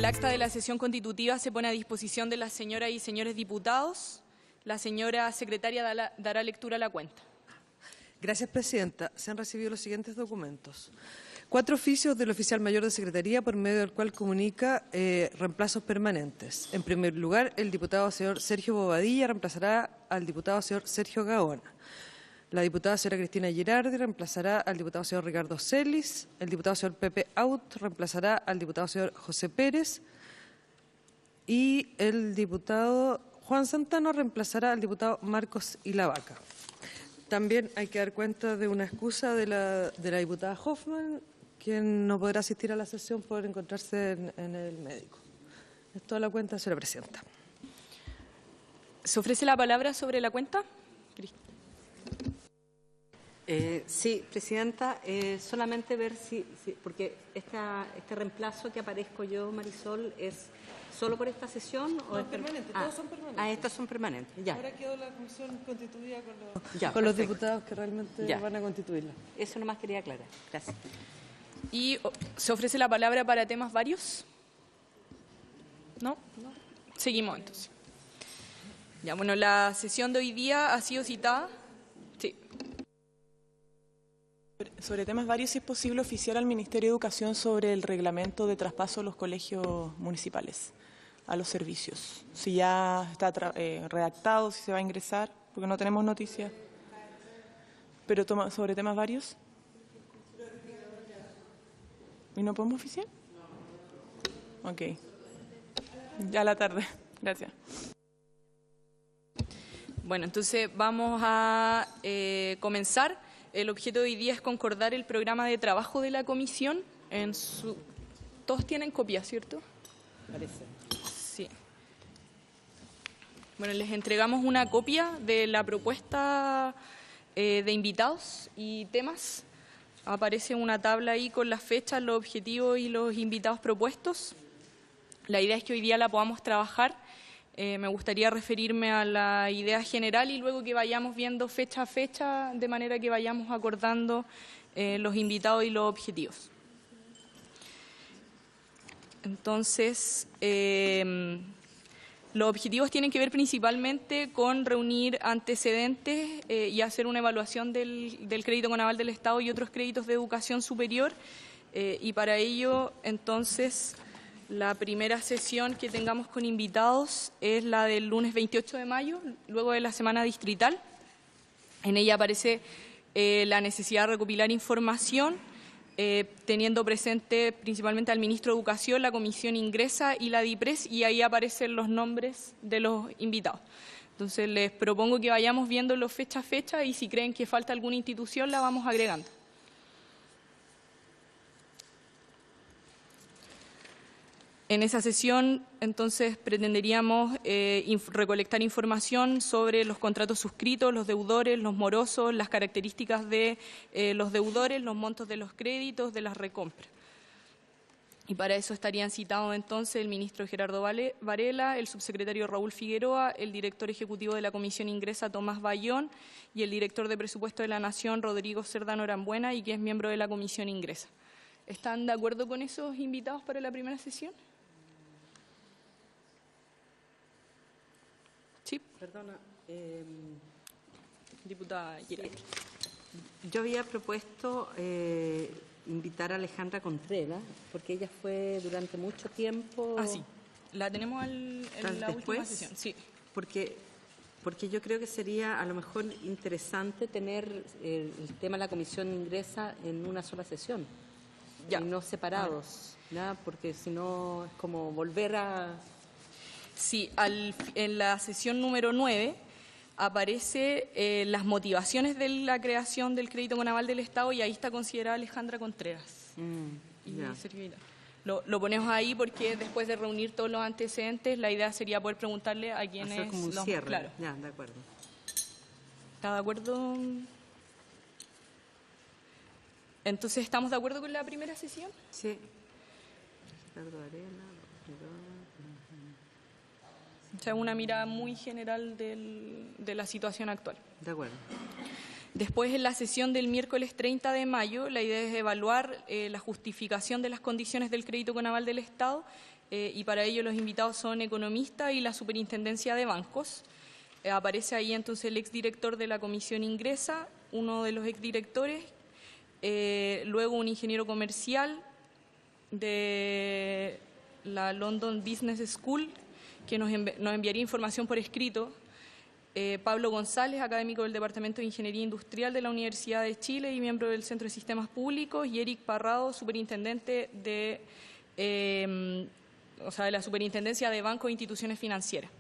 acta de la sesión constitutiva se pone a disposición de las señoras y señores diputados. La señora secretaria dará lectura a la cuenta. Gracias, presidenta. Se han recibido los siguientes documentos. 4 oficios del oficial mayor de Secretaría, por medio del cual comunica reemplazos permanentes. En primer lugar, el diputado señor Sergio Bobadilla reemplazará al diputado señor Sergio Gaona. La diputada señora Cristina Girardi reemplazará al diputado señor Ricardo Celis. El diputado señor Pepe Out reemplazará al diputado señor José Pérez. Y el diputado Juan Santano reemplazará al diputado Marcos Ilavaca. También hay que dar cuenta de una excusa de la diputada Hoffman, quien no podrá asistir a la sesión por encontrarse en el médico. Es toda la cuenta, señora presidenta. ¿Se ofrece la palabra sobre la cuenta? Sí, presidenta, solamente ver si porque este reemplazo que aparezco yo, Marisol, ¿es solo por esta sesión? No, es permanente, todos son permanentes. Estas son permanentes, ya. Ahora quedó la comisión constituida con los diputados que realmente van a constituirla. Eso nomás quería aclarar. Gracias. ¿Y se ofrece la palabra para temas varios? ¿No? Seguimos entonces. Ya, bueno, la sesión de hoy día ha sido citada. Sí. Sobre temas varios, si es posible oficiar al Ministerio de Educación sobre el reglamento de traspaso de los colegios municipales a los servicios. Si ya está redactado, si se va a ingresar, porque no tenemos noticias. Pero sobre temas varios. ¿Y no podemos oficiar? Ok. Ya a la tarde. Gracias. Bueno, entonces vamos a comenzar. El objeto de hoy día es concordar el programa de trabajo de la comisión. Todos tienen copia, ¿cierto? Parece. Sí. Bueno, les entregamos una copia de la propuesta de invitados y temas. Aparece una tabla ahí con las fechas, los objetivos y los invitados propuestos. La idea es que hoy día la podamos trabajar. Me gustaría referirme a la idea general y luego que vayamos viendo fecha a fecha, de manera que vayamos acordando los invitados y los objetivos. Entonces, los objetivos tienen que ver principalmente con reunir antecedentes y hacer una evaluación del crédito con aval del Estado y otros créditos de educación superior. Y para ello, entonces, la primera sesión que tengamos con invitados es la del lunes 28 de mayo, luego de la semana distrital. En ella aparece la necesidad de recopilar información, teniendo presente principalmente al ministro de Educación, la Comisión Ingresa y la DIPRES, y ahí aparecen los nombres de los invitados. Entonces, les propongo que vayamos viéndolo fecha a fecha y si creen que falta alguna institución, la vamos agregando. En esa sesión, entonces, pretenderíamos recolectar información sobre los contratos suscritos, los deudores, los morosos, las características de los deudores, los montos de los créditos, de las recompras. Y para eso estarían citados entonces el ministro Gerardo Varela, el subsecretario Raúl Figueroa, el director ejecutivo de la Comisión Ingresa Tomás Bayón y el director de Presupuesto de la Nación Rodrigo Cerdán Orambuena, y que es miembro de la Comisión Ingresa. ¿Están de acuerdo con esos invitados para la primera sesión? Sí. Perdona. Diputada Girardi. Yo había propuesto invitar a Alejandra Contreras, porque ella fue durante mucho tiempo... Ah, sí. La tenemos en la última sesión. Sí. Porque yo creo que sería a lo mejor interesante tener el tema de la Comisión Ingresa en una sola sesión, y no separados, ¿ya? Porque si no es como volver a... Sí, en la sesión número 9 aparece las motivaciones de la creación del crédito con aval del Estado, y ahí está considerada Alejandra Contreras. Lo ponemos ahí porque después de reunir todos los antecedentes, la idea sería poder preguntarle a quienes... Hacer como un cierre. Claro. Ya, de acuerdo. ¿Está de acuerdo? Entonces, ¿estamos de acuerdo con la primera sesión? Sí. Ricardo Varela, o sea, una mirada muy general de la situación actual. De acuerdo. Después, en la sesión del miércoles 30 de mayo, la idea es evaluar la justificación de las condiciones del crédito con aval del Estado y para ello los invitados son economistas y la Superintendencia de Bancos. Aparece ahí entonces el exdirector de la Comisión Ingresa, uno de los exdirectores, luego un ingeniero comercial de la London Business School, que nos enviaría información por escrito, Pablo González, académico del Departamento de Ingeniería Industrial de la Universidad de Chile y miembro del Centro de Sistemas Públicos, y Eric Parrado, superintendente de, de la Superintendencia de Bancos e Instituciones Financieras.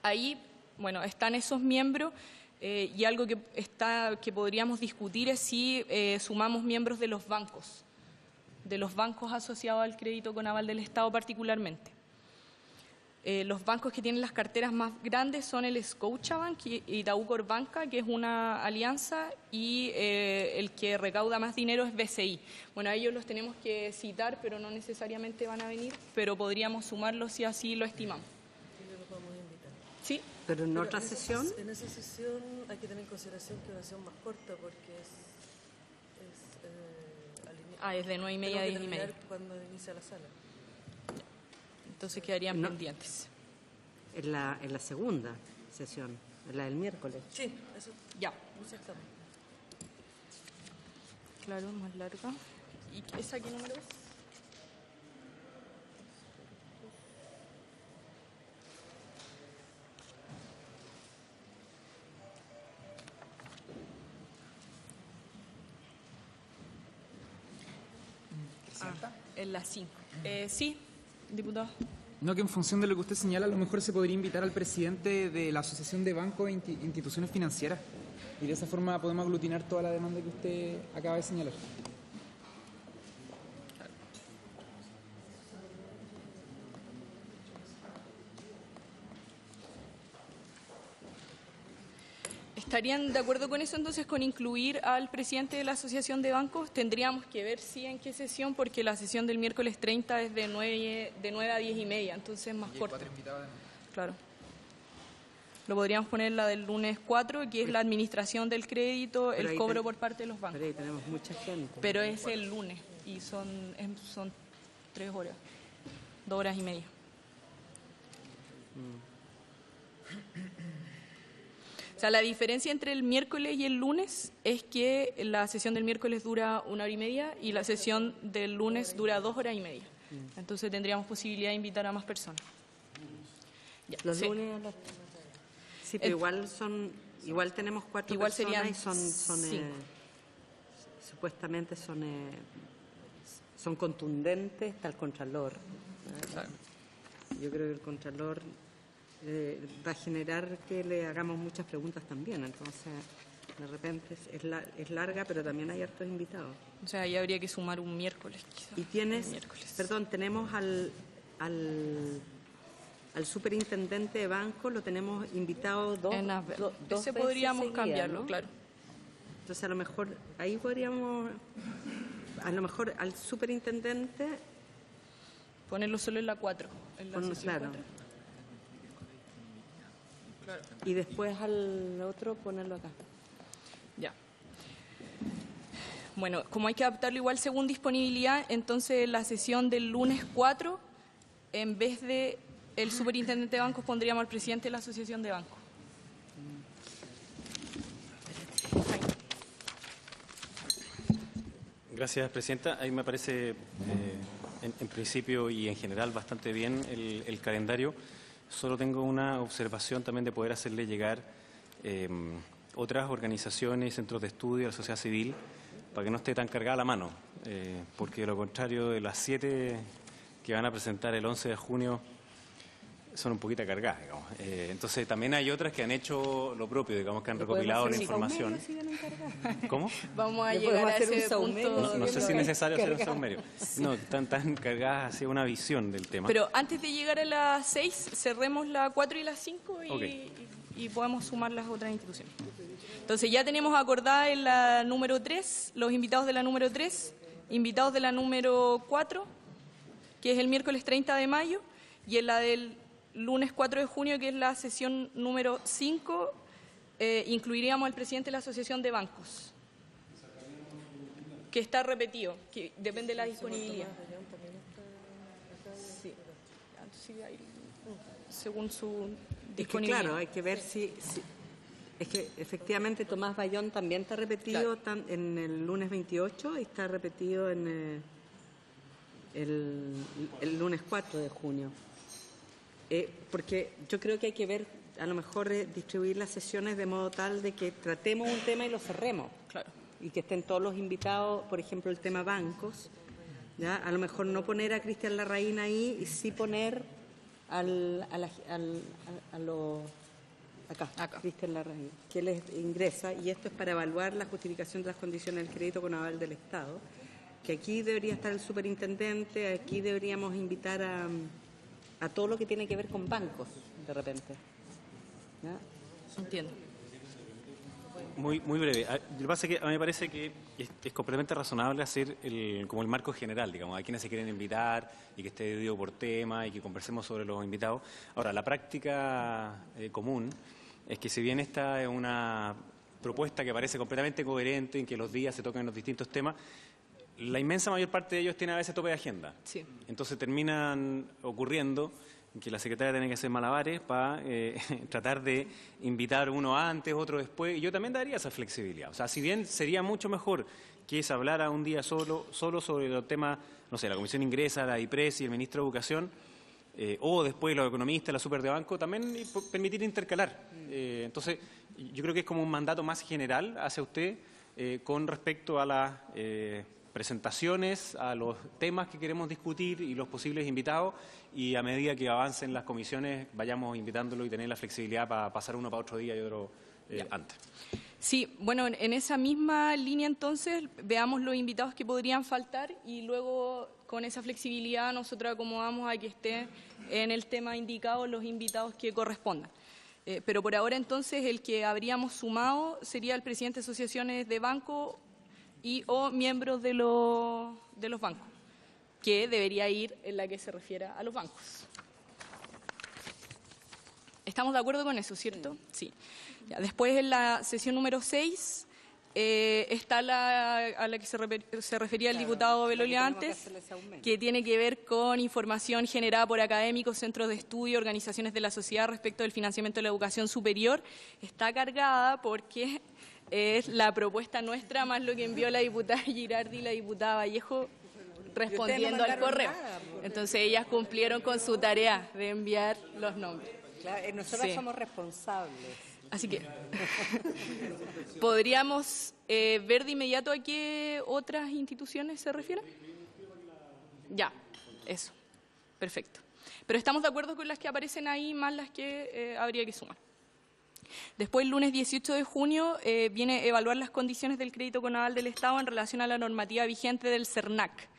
Ahí, bueno, están esos miembros y algo que podríamos discutir es si sumamos miembros de los bancos asociados al crédito con aval del Estado particularmente. Los bancos que tienen las carteras más grandes son el Scotiabank y Itaú Corbanca, que es una alianza, y el que recauda más dinero es BCI. Bueno, a ellos los tenemos que citar, pero no necesariamente van a venir, pero podríamos sumarlos si así lo estimamos. ¿Sí? ¿Pero en otra sesión? En esa sesión hay que tener en consideración que es una sesión más corta porque es de 9:30 a 10:30. Cuando inicia la sala. Entonces quedarían pendientes. En la segunda sesión, en la del miércoles. Sí, eso. Ya. Exactamente. Claro, más larga. ¿Y esa qué número es? En la 5. Sí, diputado. No, que en función de lo que usted señala, a lo mejor se podría invitar al presidente de la Asociación de Bancos e Instituciones Financieras. Y de esa forma podemos aglutinar toda la demanda que usted acaba de señalar. ¿Estarían de acuerdo con eso entonces, con incluir al presidente de la Asociación de Bancos? Tendríamos que ver si en qué sesión, porque la sesión del miércoles 30 es de 9 a 10:30, entonces es más corta. Claro. Lo podríamos poner la del lunes 4, que es la administración del crédito, el cobro por parte de los bancos. Pero ahí tenemos mucha gente. Pero es el lunes y son 3 horas, 2 horas y media. O sea, la diferencia entre el miércoles y el lunes es que la sesión del miércoles dura 1 hora y media y la sesión del lunes dura 2 horas y media. Entonces tendríamos posibilidad de invitar a más personas. Ya, Los lunes a las... Sí, pero igual tenemos 4 igual personas serían y son supuestamente son contundentes, está el Contralor. Claro. Yo creo que el Contralor va a generar que le hagamos muchas preguntas también, entonces de repente es larga, pero también hay hartos invitados. O sea, ahí habría que sumar un miércoles, quizás. Y tenemos al superintendente de banco, lo tenemos invitado dos Ese veces podríamos seguidas, cambiarlo, ¿no? claro. Entonces a lo mejor ahí podríamos, al superintendente Ponerlo solo en la 4. En la sesión claro. 4. Claro. Y después al otro ponerlo acá. Ya. Bueno, como hay que adaptarlo igual según disponibilidad, entonces la sesión del lunes 4, en vez de el superintendente de bancos, pondríamos al presidente de la Asociación de Bancos. Gracias, presidenta. Ahí me parece, en principio y en general, bastante bien el calendario. Solo tengo una observación también de poder hacerle llegar otras organizaciones, centros de estudio, la sociedad civil, para que no esté tan cargada la mano, porque de lo contrario, de las 7 que van a presentar el 11 de junio, son un poquito cargadas, digamos. Entonces también hay otras que han hecho lo propio, digamos, que han recopilado la información. ¿Cómo? Vamos a llegar a ese punto. No sé si es necesario hacer un saumerio. No, están tan cargadas hacia una visión del tema. Pero antes de llegar a las 6, cerremos la 4 y la 5 Okay. y podemos sumar las otras instituciones. Entonces ya tenemos acordada en la número 3, los invitados de la número 3, invitados de la número 4, que es el miércoles 30 de mayo, y en la del lunes 4 de junio, que es la sesión número 5, incluiríamos al presidente de la Asociación de Bancos, que está repetido, que depende de la disponibilidad. Sí, según su disponibilidad. Claro, hay que ver si es que efectivamente Tomás Bayón también está repetido en el lunes 28 y está repetido en el lunes 4 de junio. Porque yo creo que hay que ver, a lo mejor distribuir las sesiones de modo tal de que tratemos un tema y lo cerremos. Claro. Y que estén todos los invitados, por ejemplo, el tema bancos. ¿Ya? A lo mejor no poner a Cristian Larraín ahí y sí poner acá, Cristian Larraín, que él ingresa, y esto es para evaluar la justificación de las condiciones del crédito con aval del Estado, que aquí debería estar el superintendente, aquí deberíamos invitar a todo lo que tiene que ver con bancos, de repente. ¿Ya? Entiendo. Muy breve. Lo que pasa es que a mí me parece que es completamente razonable hacer como el marco general, digamos, a quienes se quieren invitar y que esté dividido por tema y que conversemos sobre los invitados. Ahora, la práctica común es que si bien esta es una propuesta que parece completamente coherente en que los días se tocan los distintos temas, la inmensa mayor parte de ellos tiene a veces tope de agenda. Sí. Entonces terminan ocurriendo que la secretaria tiene que hacer malabares para tratar de invitar uno antes, otro después, y yo también daría esa flexibilidad. O sea, si bien sería mucho mejor que se hablara un día solo sobre los temas, no sé, la Comisión Ingresa, la IPRES y el Ministro de Educación, o después los economistas, la Super de Banco, también permitir intercalar. Entonces, yo creo que es como un mandato más general hacia usted con respecto a las presentaciones, a los temas que queremos discutir y los posibles invitados, y a medida que avancen las comisiones vayamos invitándolo y tener la flexibilidad para pasar uno para otro día y otro antes. Sí, bueno, en esa misma línea entonces veamos los invitados que podrían faltar y luego con esa flexibilidad nosotros acomodamos a que esté en el tema indicado los invitados que correspondan. Pero por ahora entonces el que habríamos sumado sería el presidente de asociaciones de banco o miembros de los bancos, que debería ir en la que se refiera a los bancos. ¿Estamos de acuerdo con eso, cierto? Sí. Ya, después en la sesión número 6 está a la que se refería el diputado Belolio antes, que tiene que ver con información generada por académicos, centros de estudio, organizaciones de la sociedad respecto del financiamiento de la educación superior. Está cargada porque es la propuesta nuestra más lo que envió la diputada Girardi y la diputada Vallejo respondiendo al correo. Entonces ellas cumplieron con su tarea de enviar los nombres. Claro, nosotros somos responsables. Así que podríamos ver de inmediato a qué otras instituciones se refieren. Ya, eso. Perfecto. Pero estamos de acuerdo con las que aparecen ahí, más las que habría que sumar. Después, el lunes 18 de junio, viene a evaluar las condiciones del crédito con aval del Estado en relación a la normativa vigente del CERNAC.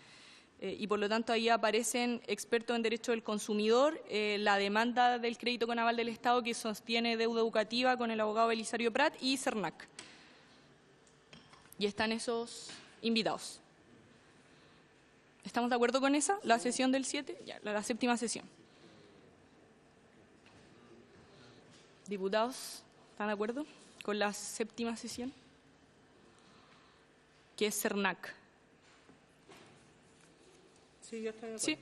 Y por lo tanto ahí aparecen expertos en derecho del consumidor, la demanda del crédito con aval del Estado que sostiene deuda educativa con el abogado Belisario Prat y CERNAC. Y están esos invitados. ¿Estamos de acuerdo con esa? ¿La sesión del 7? Ya, la séptima sesión. Diputados, ¿están de acuerdo con la séptima sesión? Que es CERNAC. Sí, yo estoy de acuerdo. Sí.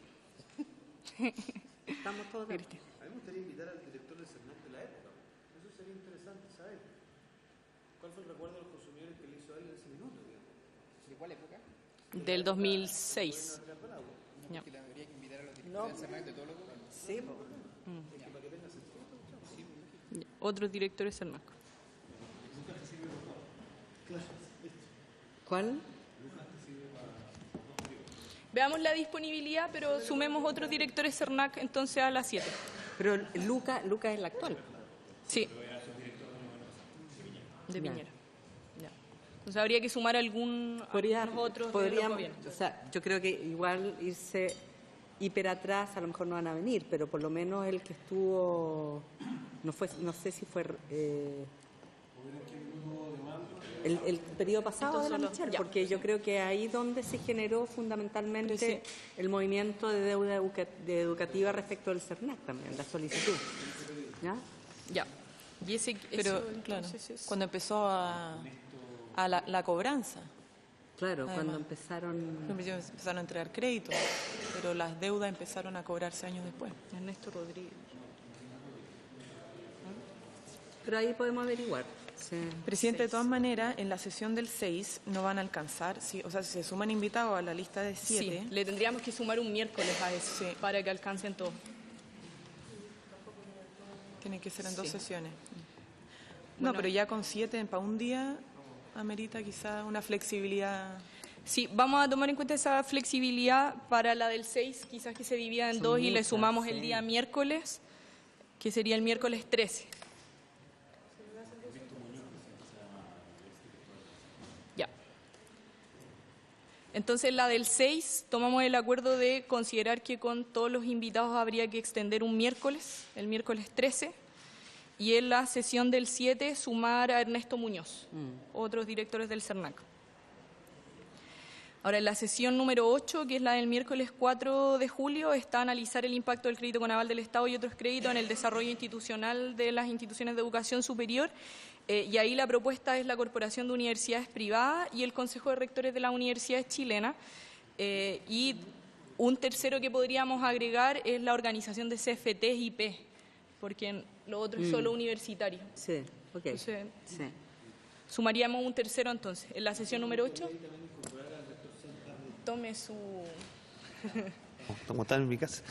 Estamos todos de acuerdo. A mí me gustaría invitar al director del CERNAC de la época. Eso sería interesante saber. ¿Cuál fue el recuerdo de los consumidores que le hizo a él en ese minuto? ¿De cuál época? Del 2006. Ya. Habría que invitar a los directores del CERNAC de todos los gobiernos. Sí, Otros directores CERNAC. ¿Cuál? Veamos la disponibilidad, pero sumemos otros directores CERNAC entonces a las 7. Pero Luca es el actual. Sí. De Piñera. Ya. Entonces habría que sumar algunos otros. Podríamos, o sea, yo creo que igual irse hiper atrás, a lo mejor no van a venir, pero por lo menos el que estuvo, no sé si fue el periodo pasado de la Michelle, porque yo creo que ahí donde se generó fundamentalmente el movimiento de deuda educativa respecto del CERNAC también, la solicitud. ¿Ya? Ya. Y ese, Pero, eso, claro, entonces, es- cuando empezó a la cobranza. Claro, Además. cuando empezaron... Empezaron a entregar créditos, pero las deudas empezaron a cobrarse años después. Ernesto Rodríguez. Pero ahí podemos averiguar. Sí. Presidente, de todas maneras, en la sesión del 6 no van a alcanzar, o sea, si se suman invitados a la lista de 7, Sí, le tendríamos que sumar un miércoles a eso Sí. para que alcancen todos. tiene que ser en 2 Sí. sesiones. Bueno. No, pero ya con 7 para un día amerita quizá una flexibilidad. Sí, vamos a tomar en cuenta esa flexibilidad para la del 6, quizás que se divida en Son 2 y le muchas, sumamos sí. el día miércoles, que sería el miércoles 13. Ya. Entonces, la del 6, tomamos el acuerdo de considerar que con todos los invitados habría que extender un miércoles, el miércoles 13, y en la sesión del 7 sumar a Ernesto Muñoz, otros directores del CERNAC. Ahora, en la sesión número 8, que es la del miércoles 4 de julio, está analizar el impacto del crédito con aval del Estado y otros créditos en el desarrollo institucional de las instituciones de educación superior. Y ahí la propuesta es la Corporación de Universidades Privadas y el Consejo de Rectores de las Universidades Chilenas. Y un tercero que podríamos agregar es la organización de CFTs y IP, porque lo otro es solo universitario. Sí, ok. Entonces, Sí. sumaríamos un tercero entonces. En la sesión número 8, tome su... Como están en mi casa.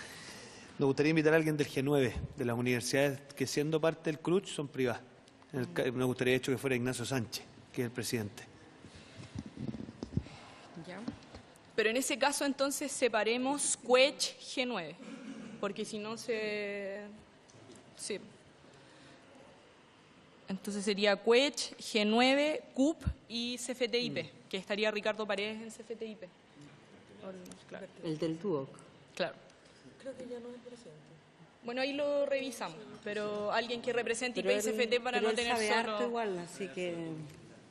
Nos gustaría invitar a alguien del G9, de las universidades que siendo parte del CRUCH son privadas. Nos gustaría de hecho que fuera Ignacio Sánchez, que es el presidente. Ya. Pero en ese caso entonces separemos CUECH G9, porque si no se... Sí. Entonces sería CUECH, G9, CUP y CFTIP, que estaría Ricardo Paredes en CFTIP. Claro. El del DUOC. Claro. Creo que ya no es presidente. Bueno, ahí lo revisamos, pero alguien que represente IP y CFT para pero no él tener sabe harto solo, igual, así que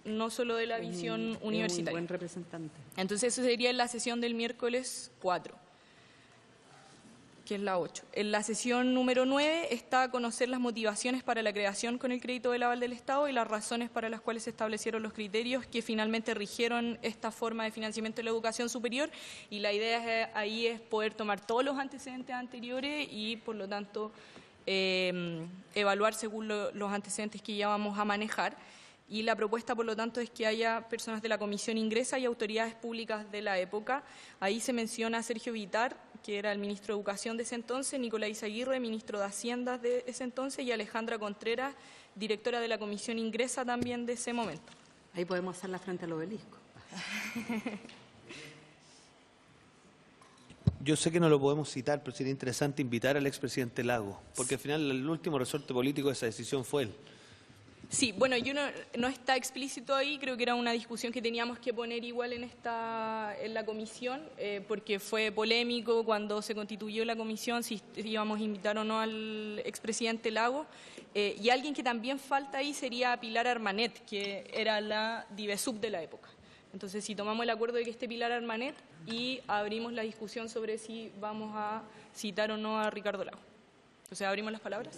no solo de la visión es un universitaria. buen representante. Entonces eso sería en la sesión del miércoles 4, que es la 8. En la sesión número 9 está a conocer las motivaciones para la creación con el crédito del aval del Estado y las razones para las cuales se establecieron los criterios que finalmente rigieron esta forma de financiamiento de la educación superior, y la idea ahí es poder tomar todos los antecedentes anteriores y por lo tanto evaluar según los antecedentes que ya vamos a manejar. Y la propuesta, por lo tanto, es que haya personas de la Comisión Ingresa y autoridades públicas de la época. Ahí se menciona a Sergio Vitar, que era el ministro de Educación de ese entonces, Nicolás Aguirre, ministro de Hacienda de ese entonces, y Alejandra Contreras, directora de la Comisión Ingresa también de ese momento. Ahí podemos hacerla frente al obelisco. Yo sé que no lo podemos citar, pero sería interesante invitar al expresidente Lago, porque al final el último resorte político de esa decisión fue él. Sí, bueno, no está explícito ahí, creo que era una discusión que teníamos que poner igual en la comisión, porque fue polémico cuando se constituyó la comisión, si íbamos a invitar o no al expresidente Lago, y alguien que también falta ahí sería Pilar Armanet, que era la Divesub de la época. Entonces, si tomamos el acuerdo de que esté Pilar Armanet y abrimos la discusión sobre si vamos a citar o no a Ricardo Lago. Entonces, abrimos las palabras.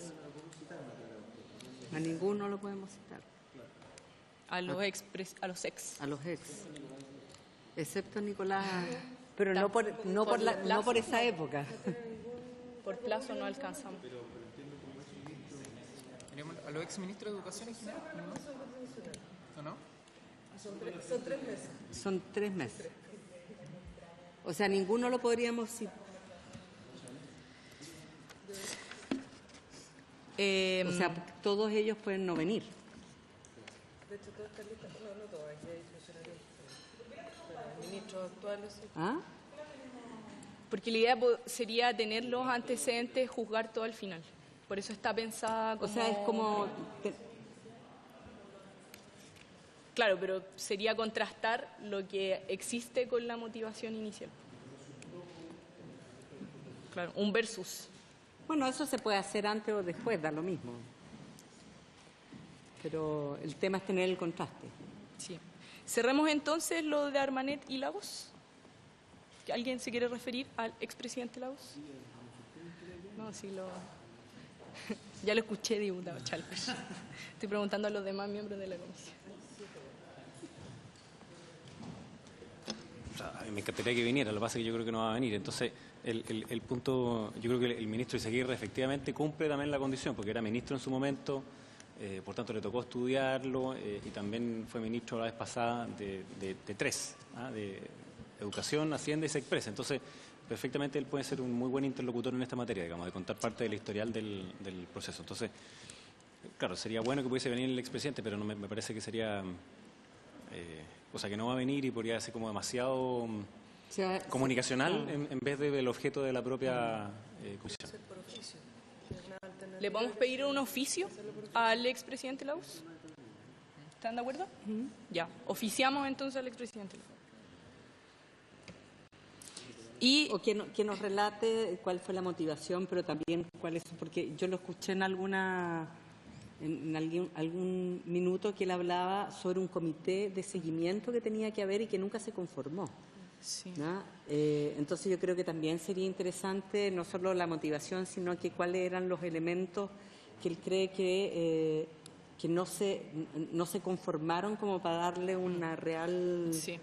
A ninguno lo podemos citar. A los ex. A los ex. Excepto Nicolás. Pero no por esa época. Por plazo no alcanzamos. ¿A los ex ministros de Educación en general? ¿O no? Son 3 meses. O sea, ninguno lo podríamos citar. O sea, todos ellos pueden no venir. De hecho, todas están listas. No todas, ya hay funcionarios. Los ministros actuales. ¿Ah? Porque la idea sería tener los antecedentes, juzgar todo al final. Por eso está pensada como... O sea, es como... Claro, pero sería contrastar lo que existe con la motivación inicial. Claro, un versus. Bueno, eso se puede hacer antes o después, da lo mismo. Pero el tema es tener el contraste. Sí. Cerremos entonces lo de Armanet y Lagos. ¿Alguien se quiere referir al expresidente Lagos? No, sí lo... Ya lo escuché, diputado Chalper. Estoy preguntando a los demás miembros de la comisión. O sea, a mí me encantaría que viniera, lo que pasa es que yo creo que no va a venir. Entonces, el punto, yo creo que el ministro Izaguirre efectivamente cumple también la condición, porque era ministro en su momento, por tanto le tocó estudiarlo, y también fue ministro la vez pasada de tres, de Educación, Hacienda y Sexpresa. Entonces, perfectamente él puede ser un muy buen interlocutor en esta materia, digamos, de contar parte del historial del proceso. Entonces, claro, sería bueno que pudiese venir el expresidente, pero no me parece que sería... o sea, que no va a venir y podría ser como demasiado comunicacional en vez del objeto de la propia comisión. ¿Le podemos pedir un oficio al expresidente Laus? ¿Están de acuerdo? Ya, oficiamos entonces al expresidente Laus. O que nos relate cuál fue la motivación, pero también cuál es, porque yo lo escuché en algún minuto que él hablaba sobre un comité de seguimiento que tenía que haber y que nunca se conformó. Sí. Entonces yo creo que también sería interesante no solo la motivación, sino que cuáles eran los elementos que él cree que no se conformaron como para darle una real... Sí.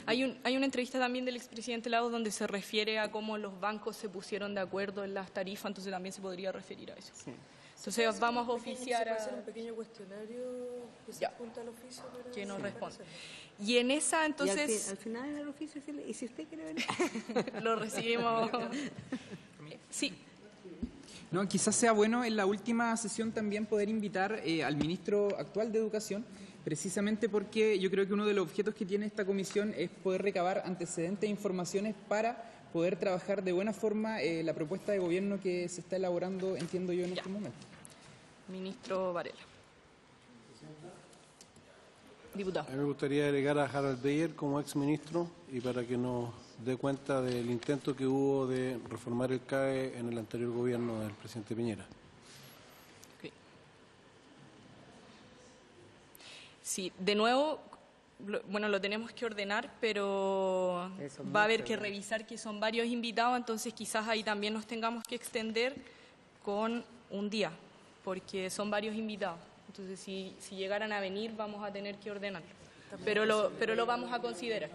Hay una entrevista también del expresidente Lagos donde se refiere a cómo los bancos se pusieron de acuerdo en las tarifas, entonces también se podría referir a eso. Sí. Entonces vamos a oficiar ¿Se puede hacer a... un pequeño cuestionario que se adjunta al oficio? Que nos responda. Y en esa, entonces... Y al final del oficio, y si usted quiere venir... lo recibimos... Sí. No, quizás sea bueno en la última sesión también poder invitar al ministro actual de Educación, precisamente porque yo creo que uno de los objetos que tiene esta comisión es poder recabar antecedentes e informaciones para poder trabajar de buena forma la propuesta de gobierno que se está elaborando, entiendo yo, en este momento. Ministro Varela. Diputado. A mí me gustaría agregar a Harald Beyer como exministro y para que nos dé cuenta del intento que hubo de reformar el CAE en el anterior gobierno del presidente Piñera. Okay. Sí, de nuevo, lo tenemos que ordenar, pero va a haber que revisar que son varios invitados, entonces quizás ahí también nos tengamos que extender con un día, porque son varios invitados. Entonces, si llegaran a venir, vamos a tener que ordenarlo. Pero lo vamos a considerar.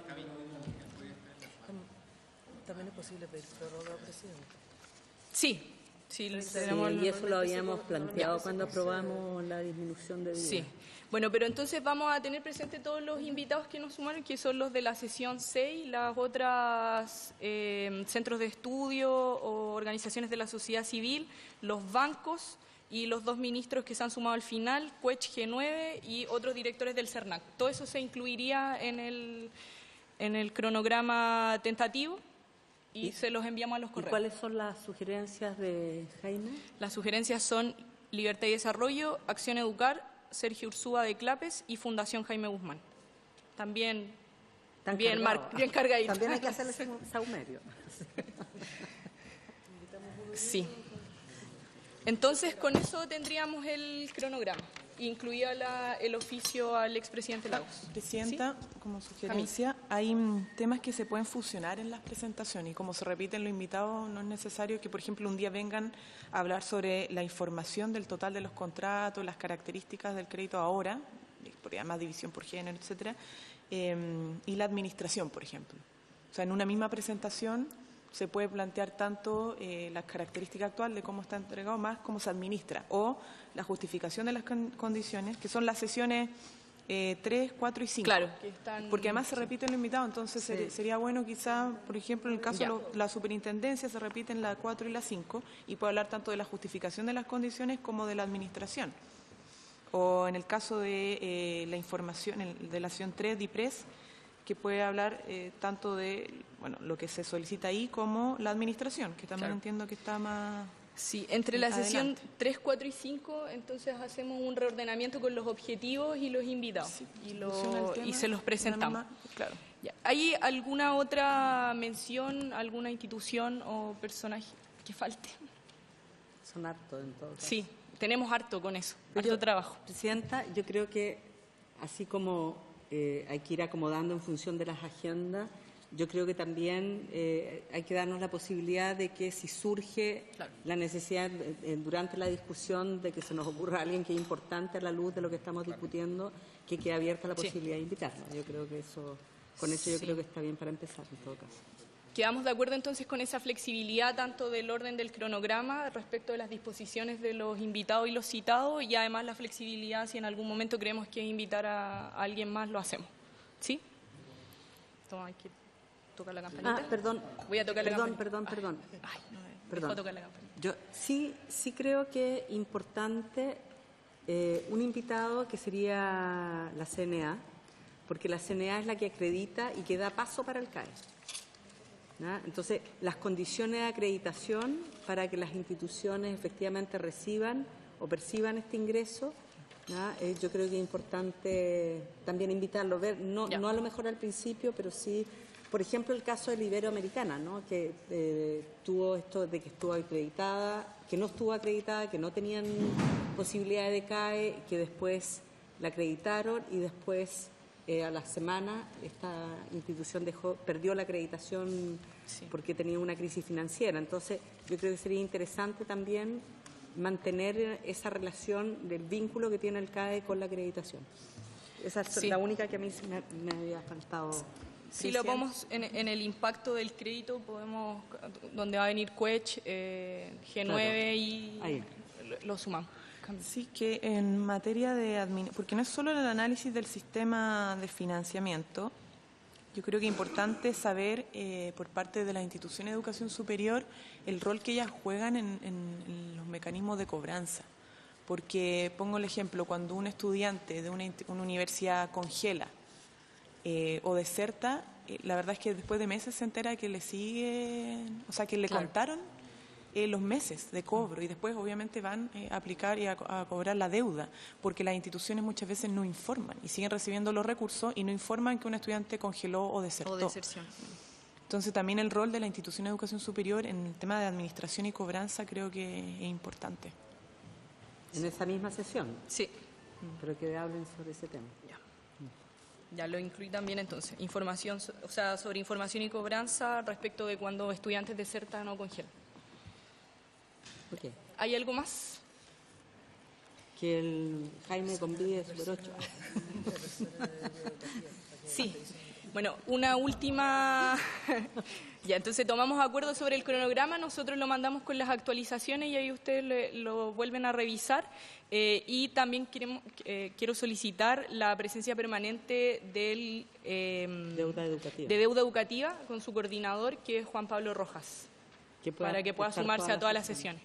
También es posible pedir prórroga, presidente. Sí. Sí, y eso lo habíamos planteado cuando aprobamos la disminución de días. Sí. Bueno, pero entonces vamos a tener presente todos los invitados que nos sumaron, que son los de la sesión 6, las otras centros de estudio o organizaciones de la sociedad civil, los bancos y los dos ministros que se han sumado al final, Cuech G9 y otros directores del CERNAC. Todo eso se incluiría en el cronograma tentativo y se los enviamos a los correos. ¿Y cuáles son las sugerencias de Jaime? Las sugerencias son Libertad y Desarrollo, Acción Educar, Sergio Ursúa de Clapes y Fundación Jaime Guzmán. También bien cargadito. También hay que hacerle saumerio. Sí. Entonces, con eso tendríamos el cronograma, incluía el oficio al expresidente Lagos. Presidenta, ¿Sí? como sugerencia, hay temas que se pueden fusionar en las presentaciones y como se repiten los invitados, no es necesario que, por ejemplo, un día vengan a hablar sobre la información del total de los contratos, las características del crédito ahora, además división por género, etcétera, y la administración, por ejemplo. O sea, en una misma presentación se puede plantear tanto las características actuales de cómo está entregado, más cómo se administra, o la justificación de las condiciones, que son las sesiones 3, 4 y 5. Claro. Porque además se repiten los invitados, entonces sería bueno quizá, por ejemplo, en el caso de la superintendencia se repiten la 4 y la 5, y puede hablar tanto de la justificación de las condiciones como de la administración. O en el caso de la información, de la sesión 3, DIPRES, que puede hablar tanto de lo que se solicita ahí como la administración, que también entiendo que está más... Sí, entre la sesión adelante. 3, 4 y 5, entonces hacemos un reordenamiento con los objetivos y los invitados, Sí, y se los presentamos. Claro. Ya. ¿Hay alguna otra mención, alguna institución o personaje que falte? Son hartos en todo caso. Sí, tenemos harto con eso, Pero harto trabajo. Presidenta, yo creo que así como hay que ir acomodando en función de las agendas, yo creo que también hay que darnos la posibilidad de que si surge la necesidad durante la discusión de que se nos ocurra alguien que es importante a la luz de lo que estamos discutiendo, que quede abierta la posibilidad de invitarlo. Yo creo que con eso yo creo que está bien para empezar en todo caso. Quedamos de acuerdo entonces con esa flexibilidad tanto del orden del cronograma respecto de las disposiciones de los invitados y los citados, y además la flexibilidad si en algún momento creemos que invitar a alguien más, lo hacemos. ¿Sí? Toma, hay que tocar la campanita. Perdón. Voy a tocar la campanita. Perdón. Ay, no me dejó tocar la campanita. Yo sí creo que es importante un invitado que sería la CNA, porque la CNA es la que acredita y que da paso para el CAE. ¿Ya? Entonces, las condiciones de acreditación para que las instituciones efectivamente reciban o perciban este ingreso, ¿ya? Yo creo que es importante también invitarlo, ver, no a lo mejor al principio, pero sí, por ejemplo, el caso de la Iberoamericana, ¿no? Que tuvo esto de que estuvo acreditada, que no estuvo acreditada, que no tenían posibilidad de CAE, que después la acreditaron y después a la semana esta institución perdió la acreditación porque tenía una crisis financiera. Entonces, yo creo que sería interesante también mantener esa relación del vínculo que tiene el CAE con la acreditación. Esa es la única que a mí me había faltado. Sí, lo podemos, en el impacto del crédito, podemos, donde va a venir Cuech, G9 y ahí lo sumamos. Sí, que en materia de porque no es solo el análisis del sistema de financiamiento, yo creo que es importante saber por parte de las instituciones de educación superior el rol que ellas juegan en los mecanismos de cobranza. Porque, pongo el ejemplo, cuando un estudiante de una universidad congela o deserta, la verdad es que después de meses se entera que le siguen, o sea, que le contaron los meses de cobro y después obviamente van a aplicar y a cobrar la deuda, porque las instituciones muchas veces no informan y siguen recibiendo los recursos y no informan que un estudiante congeló o desertó. O deserción. Entonces también el rol de la institución de educación superior en el tema de administración y cobranza creo que es importante. ¿En esa misma sesión? Sí. Pero que hablen sobre ese tema. Ya lo incluí también entonces. Información, o sea, sobre información y cobranza respecto de cuando estudiantes desertan o congelan. Okay. ¿Hay algo más? Que el Jaime convide Super 8. Sí. Bueno, una última... Ya, entonces tomamos acuerdo sobre el cronograma, nosotros lo mandamos con las actualizaciones y ahí ustedes lo vuelven a revisar. Y también quiero solicitar la presencia permanente de deuda educativa con su coordinador, que es Juan Pablo Rojas, para que pueda sumarse a todas las sesiones.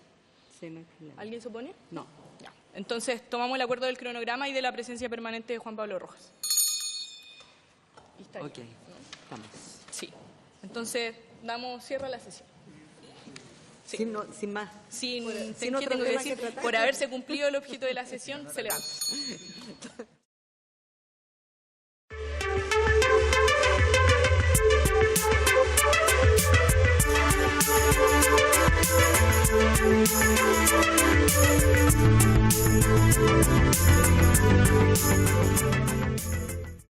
Sí, no hay problema. ¿Alguien se opone? No. Ya. Entonces tomamos el acuerdo del cronograma y de la presencia permanente de Juan Pablo Rojas. Y está bien. Ok, estamos. Sí. Entonces, cierra la sesión. Sí. Sin más. ¿Qué tengo que decir? Por haberse cumplido el objeto de la sesión, se levanta.